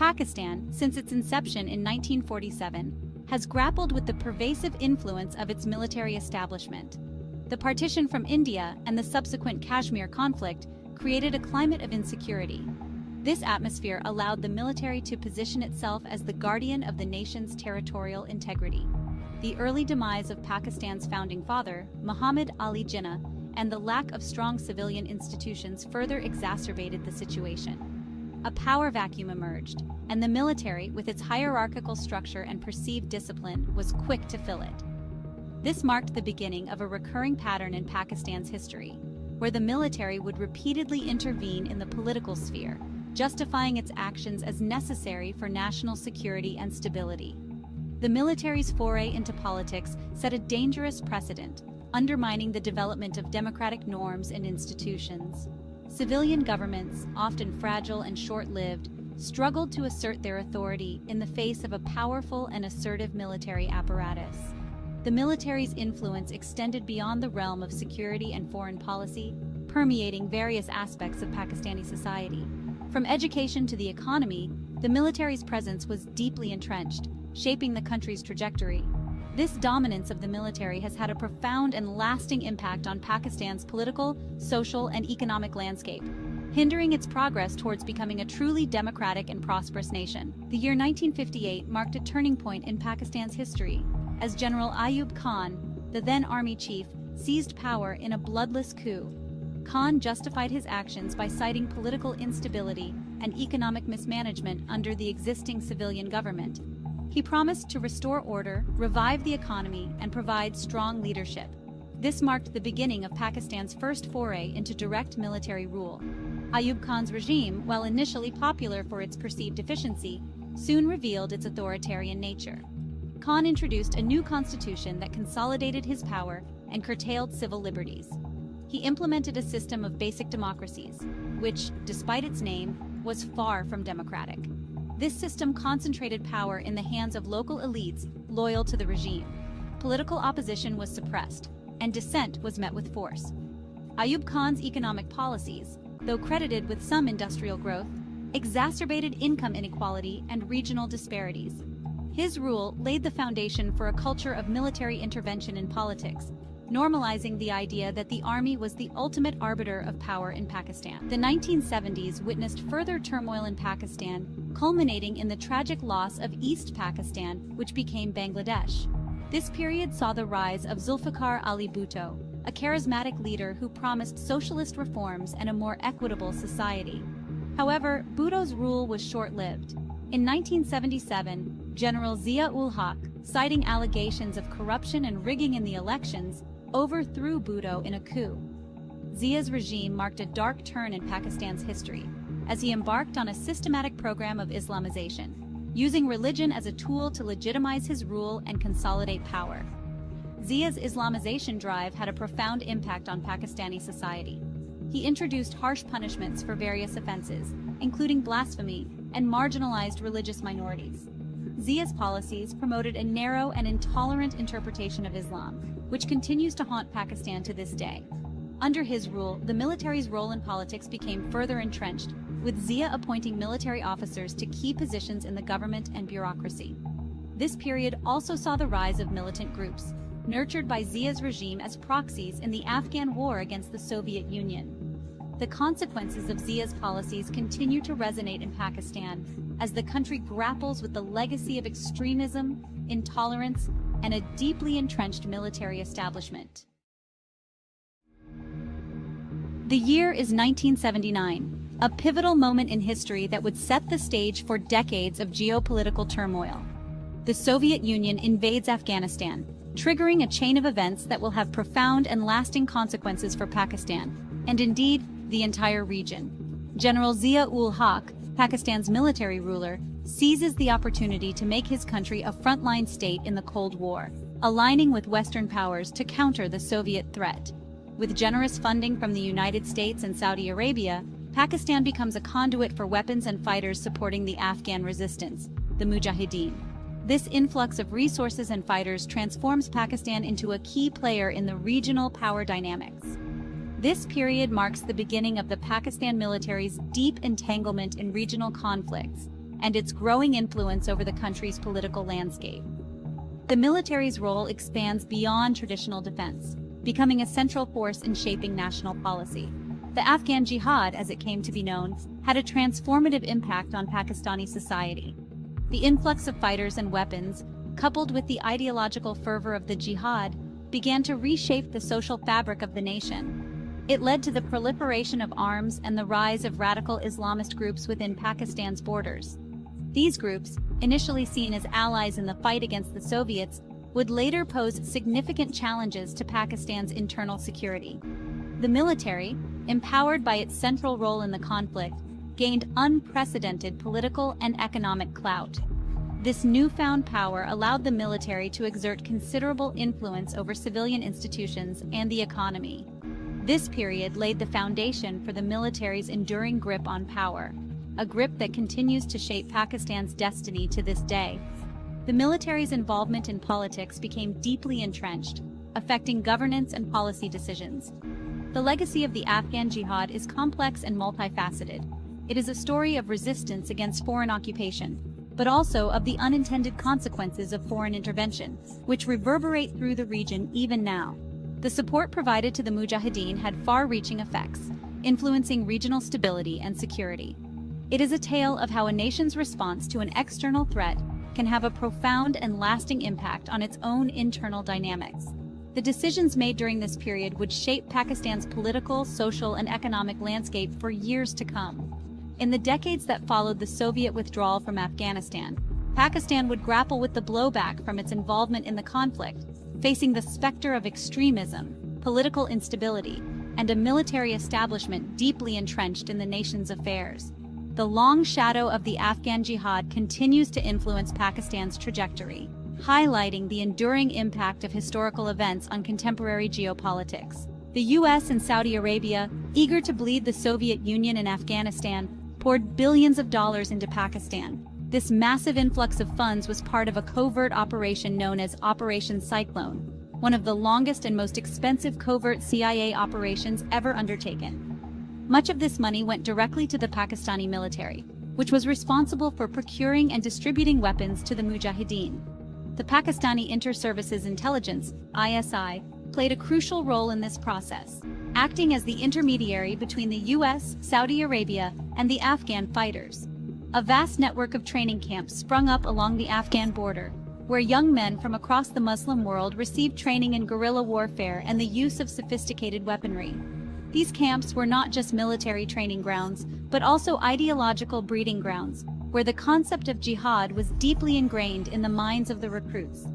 Pakistan, since its inception in 1947, has grappled with the pervasive influence of its military establishment. The partition from India and the subsequent Kashmir conflict created a climate of insecurity. This atmosphere allowed the military to position itself as the guardian of the nation's territorial integrity. The early demise of Pakistan's founding father, Muhammad Ali Jinnah, and the lack of strong civilian institutions further exacerbated the situation. A power vacuum emerged, and the military, with its hierarchical structure and perceived discipline, was quick to fill it. This marked the beginning of a recurring pattern in Pakistan's history, where the military would repeatedly intervene in the political sphere, justifying its actions as necessary for national security and stability. The military's foray into politics set a dangerous precedent, undermining the development of democratic norms and institutions. Civilian governments, often fragile and short-lived, struggled to assert their authority in the face of a powerful and assertive military apparatus. The military's influence extended beyond the realm of security and foreign policy, permeating various aspects of Pakistani society. From education to the economy, the military's presence was deeply entrenched, shaping the country's trajectory. This dominance of the military has had a profound and lasting impact on Pakistan's political, social, and economic landscape, hindering its progress towards becoming a truly democratic and prosperous nation. The year 1958 marked a turning point in Pakistan's history, as General Ayub Khan, the then army chief, seized power in a bloodless coup. Khan justified his actions by citing political instability and economic mismanagement under the existing civilian government. He promised to restore order, revive the economy, and provide strong leadership. This marked the beginning of Pakistan's first foray into direct military rule. Ayub Khan's regime, while initially popular for its perceived efficiency, soon revealed its authoritarian nature. Khan introduced a new constitution that consolidated his power and curtailed civil liberties. He implemented a system of basic democracies, which, despite its name, was far from democratic. This system concentrated power in the hands of local elites loyal to the regime. Political opposition was suppressed, and dissent was met with force. Ayub Khan's economic policies, though credited with some industrial growth, exacerbated income inequality and regional disparities. His rule laid the foundation for a culture of military intervention in politics, normalizing the idea that the army was the ultimate arbiter of power in Pakistan. The 1970s witnessed further turmoil in Pakistan, culminating in the tragic loss of East Pakistan, which became Bangladesh. This period saw the rise of Zulfikar Ali Bhutto, a charismatic leader who promised socialist reforms and a more equitable society. However, Bhutto's rule was short-lived. In 1977, General Zia-ul-Haq, citing allegations of corruption and rigging in the elections, overthrew Bhutto in a coup. Zia's regime marked a dark turn in Pakistan's history, as he embarked on a systematic program of Islamization, using religion as a tool to legitimize his rule and consolidate power. Zia's Islamization drive had a profound impact on Pakistani society. He introduced harsh punishments for various offenses, including blasphemy, and marginalized religious minorities. Zia's policies promoted a narrow and intolerant interpretation of Islam, which continues to haunt Pakistan to this day. Under his rule, the military's role in politics became further entrenched, with Zia appointing military officers to key positions in the government and bureaucracy. This period also saw the rise of militant groups, nurtured by Zia's regime as proxies in the Afghan war against the Soviet Union. The consequences of Zia's policies continue to resonate in Pakistan as the country grapples with the legacy of extremism, intolerance, and a deeply entrenched military establishment. The year is 1979, a pivotal moment in history that would set the stage for decades of geopolitical turmoil. The Soviet Union invades Afghanistan, triggering a chain of events that will have profound and lasting consequences for Pakistan, and indeed, the entire region. General Zia-ul-Haq, Pakistan's military ruler, seizes the opportunity to make his country a frontline state in the Cold War, aligning with Western powers to counter the Soviet threat. With generous funding from the United States and Saudi Arabia, Pakistan becomes a conduit for weapons and fighters supporting the Afghan resistance, the Mujahideen. This influx of resources and fighters transforms Pakistan into a key player in the regional power dynamics. This period marks the beginning of the Pakistan military's deep entanglement in regional conflicts, and its growing influence over the country's political landscape. The military's role expands beyond traditional defense, becoming a central force in shaping national policy. The Afghan Jihad, as it came to be known, had a transformative impact on Pakistani society. The influx of fighters and weapons, coupled with the ideological fervor of the jihad, began to reshape the social fabric of the nation. It led to the proliferation of arms and the rise of radical Islamist groups within Pakistan's borders. These groups, initially seen as allies in the fight against the Soviets, would later pose significant challenges to Pakistan's internal security. The military, empowered by its central role in the conflict, gained unprecedented political and economic clout. This newfound power allowed the military to exert considerable influence over civilian institutions and the economy. This period laid the foundation for the military's enduring grip on power, a grip that continues to shape Pakistan's destiny to this day. The military's involvement in politics became deeply entrenched, affecting governance and policy decisions. The legacy of the Afghan Jihad is complex and multifaceted. It is a story of resistance against foreign occupation, but also of the unintended consequences of foreign intervention, which reverberate through the region even now. The support provided to the Mujahideen had far-reaching effects, influencing regional stability and security. It is a tale of how a nation's response to an external threat can have a profound and lasting impact on its own internal dynamics. The decisions made during this period would shape Pakistan's political, social, and economic landscape for years to come. In the decades that followed the Soviet withdrawal from Afghanistan, Pakistan would grapple with the blowback from its involvement in the conflict, facing the specter of extremism, political instability, and a military establishment deeply entrenched in the nation's affairs. The long shadow of the Afghan Jihad continues to influence Pakistan's trajectory, highlighting the enduring impact of historical events on contemporary geopolitics. The US and Saudi Arabia, eager to bleed the Soviet Union and Afghanistan, poured billions of dollars into Pakistan. This massive influx of funds was part of a covert operation known as Operation Cyclone, one of the longest and most expensive covert CIA operations ever undertaken. Much of this money went directly to the Pakistani military, which was responsible for procuring and distributing weapons to the Mujahideen. The Pakistani Inter-Services Intelligence, ISI, played a crucial role in this process, acting as the intermediary between the US, Saudi Arabia, and the Afghan fighters. A vast network of training camps sprung up along the Afghan border, where young men from across the Muslim world received training in guerrilla warfare and the use of sophisticated weaponry. These camps were not just military training grounds, but also ideological breeding grounds, where the concept of jihad was deeply ingrained in the minds of the recruits.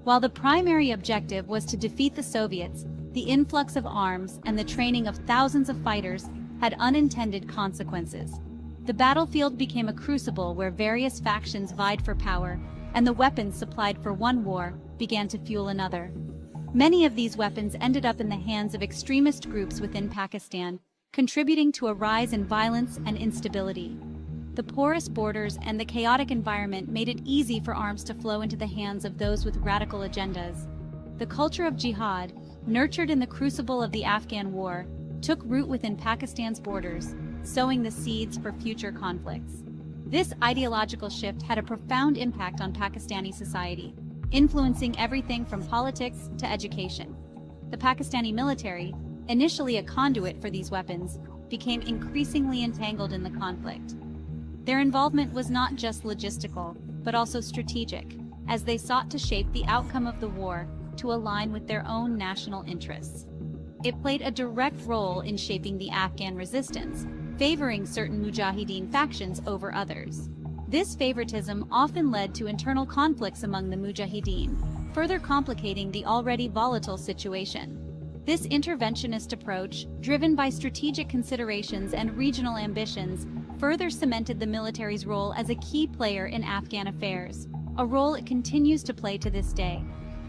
While the primary objective was to defeat the Soviets, the influx of arms and the training of thousands of fighters had unintended consequences. The battlefield became a crucible where various factions vied for power, and the weapons supplied for one war began to fuel another. Many of these weapons ended up in the hands of extremist groups within Pakistan, contributing to a rise in violence and instability. The porous borders and the chaotic environment made it easy for arms to flow into the hands of those with radical agendas. The culture of jihad, nurtured in the crucible of the Afghan war, took root within Pakistan's borders, sowing the seeds for future conflicts. This ideological shift had a profound impact on Pakistani society, influencing everything from politics to education. The Pakistani military, initially a conduit for these weapons, became increasingly entangled in the conflict. Their involvement was not just logistical, but also strategic, as they sought to shape the outcome of the war to align with their own national interests. It played a direct role in shaping the Afghan resistance, favoring certain Mujahideen factions over others. This favoritism often led to internal conflicts among the Mujahideen, further complicating the already volatile situation. This interventionist approach, driven by strategic considerations and regional ambitions, further cemented the military's role as a key player in Afghan affairs, a role it continues to play to this day.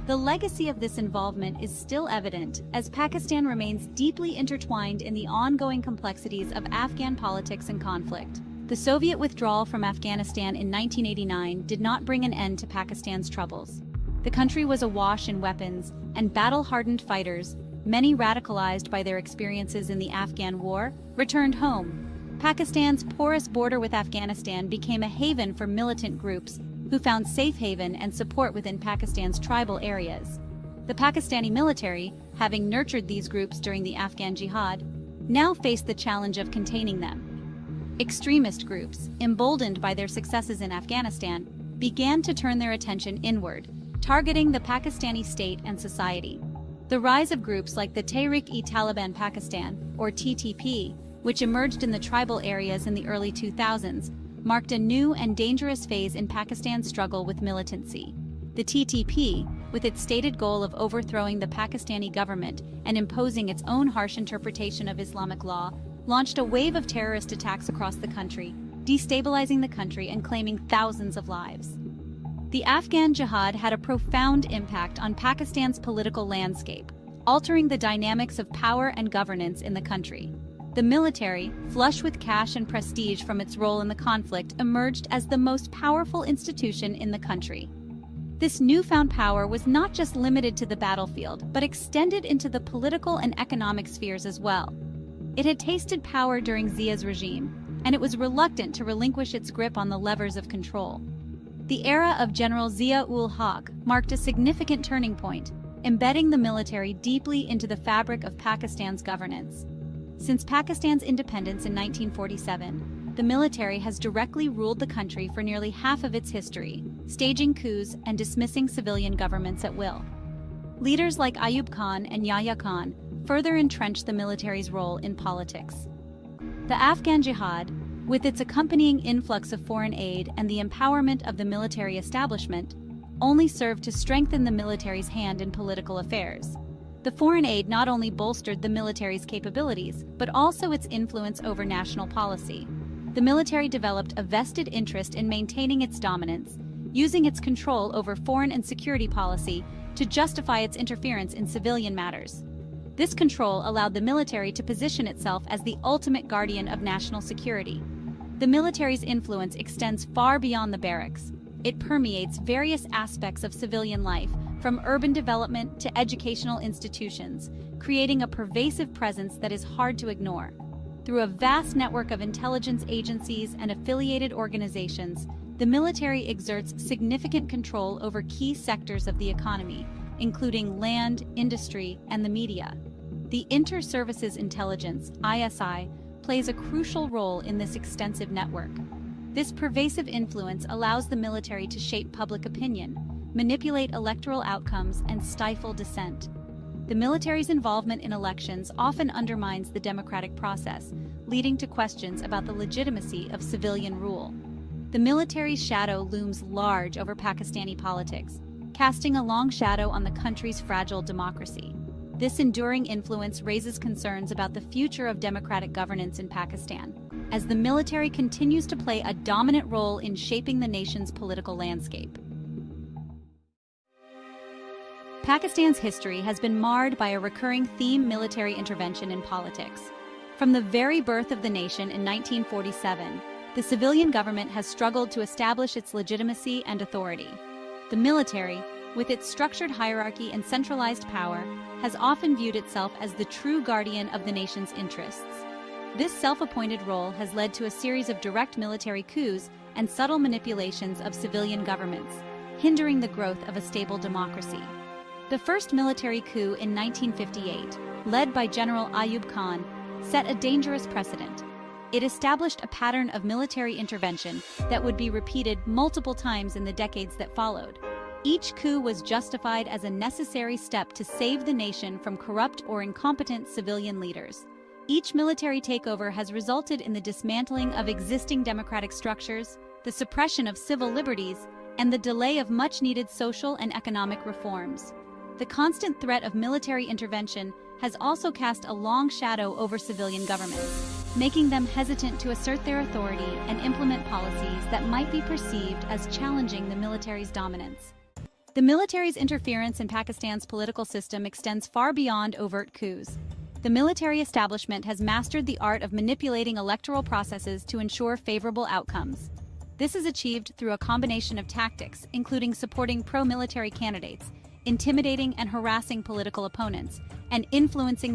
The legacy of this involvement is still evident, as Pakistan remains deeply intertwined in the ongoing complexities of Afghan politics and conflict. The Soviet withdrawal from Afghanistan in 1989 did not bring an end to Pakistan's troubles. The country was awash in weapons and battle-hardened fighters, many radicalized by their experiences in the Afghan war, returned home. Pakistan's porous border with Afghanistan became a haven for militant groups who found safe haven and support within Pakistan's tribal areas. The Pakistani military, having nurtured these groups during the Afghan Jihad, now faced the challenge of containing them. Extremist groups, emboldened by their successes in Afghanistan, began to turn their attention inward, targeting the Pakistani state and society. The rise of groups like the Tehreek-e-Taliban Pakistan, or TTP, which emerged in the tribal areas in the early 2000s, marked a new and dangerous phase in Pakistan's struggle with militancy. The TTP, with its stated goal of overthrowing the Pakistani government and imposing its own harsh interpretation of Islamic law, launched a wave of terrorist attacks across the country, destabilizing the country and claiming thousands of lives. The Afghan Jihad had a profound impact on Pakistan's political landscape, altering the dynamics of power and governance in the country. The military, flush with cash and prestige from its role in the conflict, emerged as the most powerful institution in the country. This newfound power was not just limited to the battlefield, but extended into the political and economic spheres as well. It had tasted power during Zia's regime, and it was reluctant to relinquish its grip on the levers of control. The era of General Zia-ul-Haq marked a significant turning point, embedding the military deeply into the fabric of Pakistan's governance. Since Pakistan's independence in 1947, the military has directly ruled the country for nearly half of its history, staging coups and dismissing civilian governments at will. Leaders like Ayub Khan and Yahya Khan further entrenched the military's role in politics. The Afghan Jihad, with its accompanying influx of foreign aid and the empowerment of the military establishment, only served to strengthen the military's hand in political affairs. The foreign aid not only bolstered the military's capabilities, but also its influence over national policy. The military developed a vested interest in maintaining its dominance, using its control over foreign and security policy to justify its interference in civilian matters. This control allowed the military to position itself as the ultimate guardian of national security. The military's influence extends far beyond the barracks. It permeates various aspects of civilian life, from urban development to educational institutions, creating a pervasive presence that is hard to ignore. Through a vast network of intelligence agencies and affiliated organizations, the military exerts significant control over key sectors of the economy, including land, industry, and the media. The Inter-Services Intelligence, ISI, plays a crucial role in this extensive network. This pervasive influence allows the military to shape public opinion, manipulate electoral outcomes, and stifle dissent. The military's involvement in elections often undermines the democratic process, leading to questions about the legitimacy of civilian rule. The military's shadow looms large over Pakistani politics, casting a long shadow on the country's fragile democracy. This enduring influence raises concerns about the future of democratic governance in Pakistan, as the military continues to play a dominant role in shaping the nation's political landscape. Pakistan's history has been marred by a recurring theme: military intervention in politics. From the very birth of the nation in 1947, the civilian government has struggled to establish its legitimacy and authority. The military, with its structured hierarchy and centralized power, has often viewed itself as the true guardian of the nation's interests. This self-appointed role has led to a series of direct military coups and subtle manipulations of civilian governments, hindering the growth of a stable democracy. The first military coup in 1958, led by General Ayub Khan, set a dangerous precedent. It established a pattern of military intervention that would be repeated multiple times in the decades that followed. Each coup was justified as a necessary step to save the nation from corrupt or incompetent civilian leaders. Each military takeover has resulted in the dismantling of existing democratic structures, the suppression of civil liberties, and the delay of much-needed social and economic reforms. The constant threat of military intervention has also cast a long shadow over civilian governments, making them hesitant to assert their authority and implement policies that might be perceived as challenging the military's dominance. The military's interference in Pakistan's political system extends far beyond overt coups. The military establishment has mastered the art of manipulating electoral processes to ensure favorable outcomes. This is achieved through a combination of tactics, including supporting pro-military candidates, intimidating and harassing political opponents, and influencing